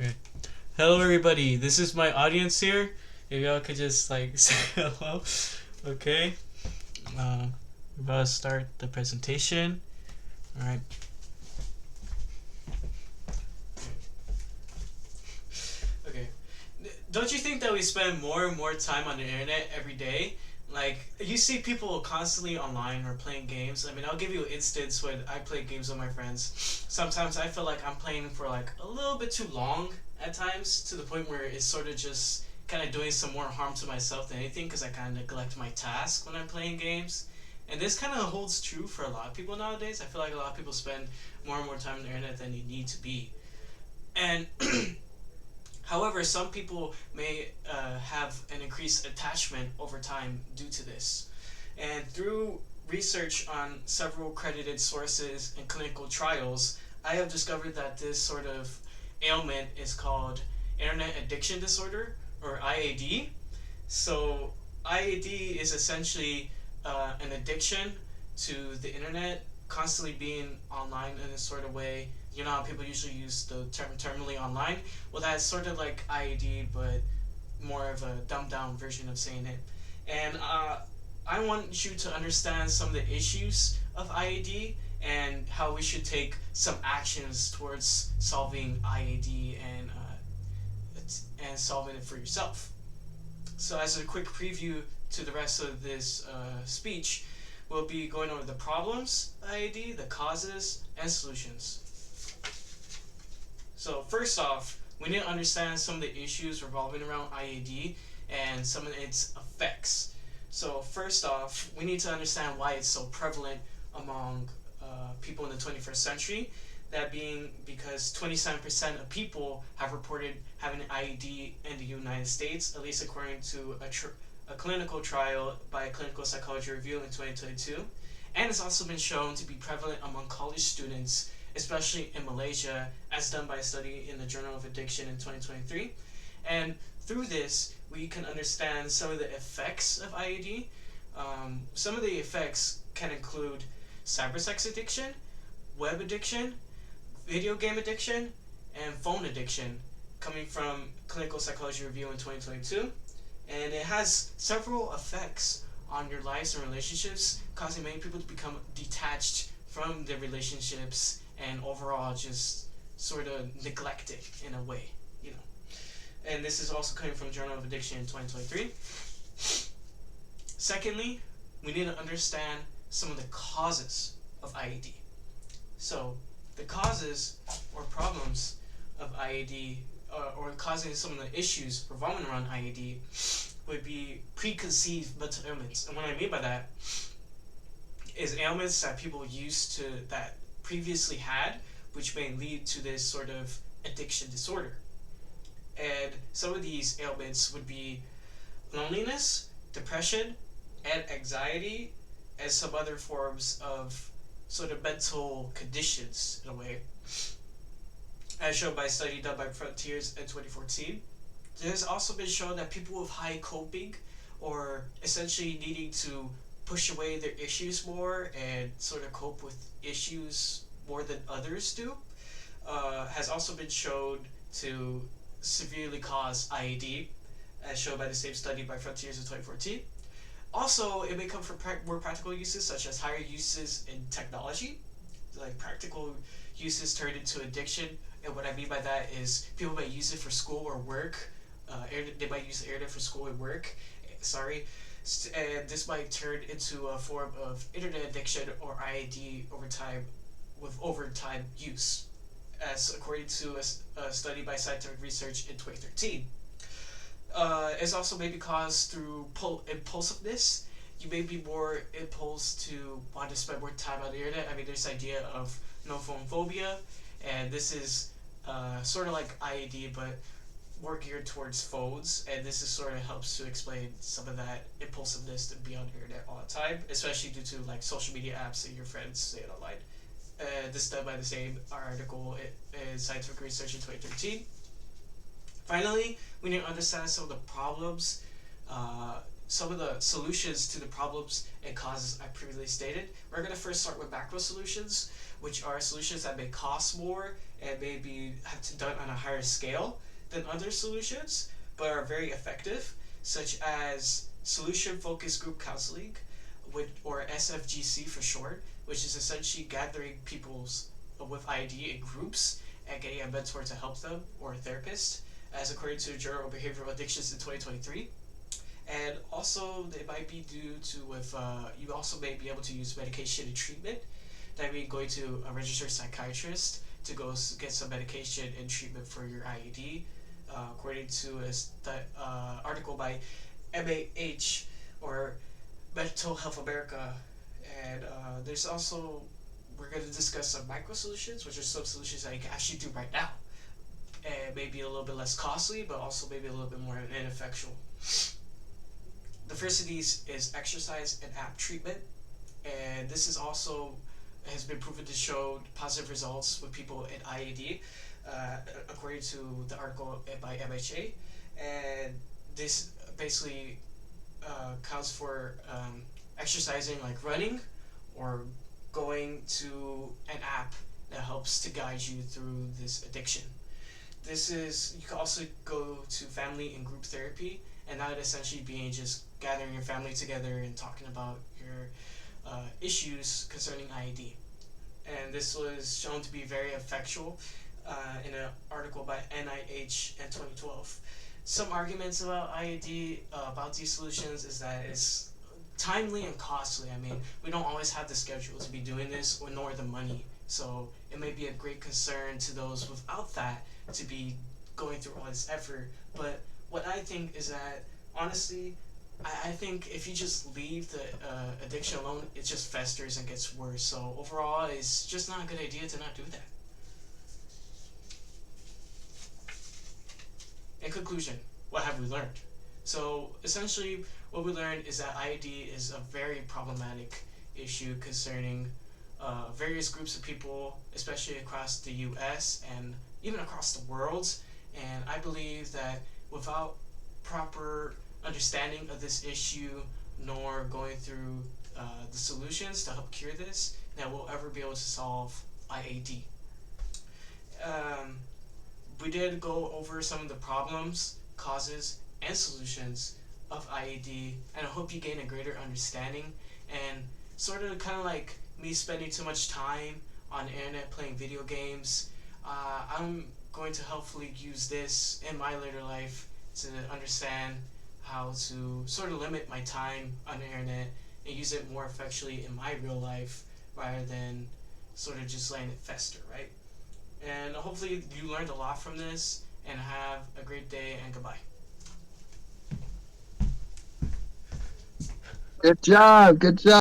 Okay. Hello, everybody. This is my audience here. If y'all could just like say hello. Okay. We're about to start the presentation. All right. Okay. Don't you think that we spend more and more time on the internet every day? Like, you see people constantly online or playing games. I mean, I'll give you an instance when I play games with my friends. Sometimes I feel like I'm playing for like a little bit too long at times, to the point where it's sort of just kind of doing some more harm to myself than anything, because I kind of neglect my task when I'm playing games. And this kind of holds true for a lot of people nowadays. I feel like a lot of people spend more and more time on the internet than you need to be. And however, some people may have an increased attachment over time due to this. And through research on several credited sources and clinical trials, I have discovered that this sort of ailment is called Internet Addiction Disorder, or IAD. So, IAD is essentially an addiction to the internet, constantly being online in a sort of way. You know how people usually use the term terminally online? Well, that's sort of like IAD, but more of a dumbed down version of saying it. And I want you to understand some of the issues of IAD and how we should take some actions towards solving IAD and solving it for yourself. So, as a quick preview to the rest of this speech, we'll be going over the problems of IAD, the causes, and solutions. So, first off, we need to understand some of the issues revolving around IAD and some of its effects. So, first off, we need to understand why it's so prevalent among people in the 21st century. That being because 27% of people have reported having an IED in the United States, at least according to a clinical trial by a clinical psychology review in 2022. And it's also been shown to be prevalent among college students, especially in Malaysia, as done by a study in the Journal of Addiction in 2023. And through this, we can understand some of the effects of IED. Some of the effects can include cybersex addiction, web addiction, video game addiction, and phone addiction, coming from Clinical Psychology Review in 2022. And it has several effects on your lives and relationships, causing many people to become detached from their relationships and overall just sort of neglect it in a way, you know. And this is also coming from Journal of Addiction in 2023. Secondly, we need to understand some of the causes of IAD. So, the causes or problems of IAD, or causing some of the issues revolving around IAD, would be preconceived mental ailments. And what I mean by that is ailments that people used to, that previously had, which may lead to this sort of addiction disorder. And some of these ailments would be loneliness, depression, and anxiety, and some other forms of sort of mental conditions in a way, as shown by a study done by Frontiers in 2014. It has also been shown that people with high coping, or essentially needing to push away their issues more and sort of cope with issues more than others do, has also been shown to severely cause IAD, as shown by the same study by Frontiers in 2014. Also, it may come from more practical uses, such as higher uses in technology, like practical uses turned into addiction. And what I mean by that is people might use it for school or work. They might use the internet for school and work. And this might turn into a form of internet addiction or IAD over time, with overtime use, as according to a study by Scientific Research in 2013. It's also maybe caused through impulsiveness. You may be more impulsed to want to spend more time on the internet. I mean, there's the idea of no phone phobia, and this is sort of like IAD, but more geared towards phones. And this is sort of helps to explain some of that impulsiveness to be on the internet all the time, especially due to like social media apps that your friends say it online. This is done by the same article in Scientific Research in 2013. Finally, we need to understand some of the problems, some of the solutions to the problems and causes I previously stated. We're going to first start with macro solutions, which are solutions that may cost more and maybe have to done on a higher scale than other solutions, but are very effective, such as solution focused group counseling, or SFGC for short, which is essentially gathering people's with IED in groups and getting a mentor to help them, or a therapist, as according to Journal of Behavioral Addictions in 2023. And also, it might be due to you also may be able to use medication and treatment. That means going to a registered psychiatrist to go get some medication and treatment for your IED, according to a article by MAH, or Mental Health America. And there's also, we're going to discuss some micro solutions, which are some solutions that you can actually do right now, and maybe a little bit less costly, but also maybe a little bit more ineffectual. The first of these is exercise and app treatment, and this is also has been proven to show positive results with people in IED, according to the article by MHA. And this basically counts for exercising, like running, or going to an app that helps to guide you through this addiction. You can also go to family and group therapy, and that would essentially being just gathering your family together and talking about your issues concerning IED. And this was shown to be very effectual in an article by NIH in 2012. Some arguments about IED, about these solutions, is that it's timely and costly. I mean, we don't always have the schedule to be doing this, or nor the money. So it may be a great concern to those without that to be going through all this effort. But what I think is that, honestly, I think if you just leave the addiction alone, it just festers and gets worse. So overall, it's just not a good idea to not do that. In conclusion, what have we learned? So essentially, what we learned is that IED is a very problematic issue concerning various groups of people, especially across the US and even across the world. And I believe that without proper understanding of this issue, nor going through the solutions to help cure this, that we'll ever be able to solve IAD. We did go over some of the problems, causes, and solutions of IAD, and I hope you gain a greater understanding. And sort of kind of like me spending too much time on the internet playing video games, I'm going to hopefully use this in my later life to understand how to sort of limit my time on the internet and use it more effectively in my real life, rather than sort of just letting it fester, right? And hopefully you learned a lot from this, and have a great day, and goodbye. Good job. Good job.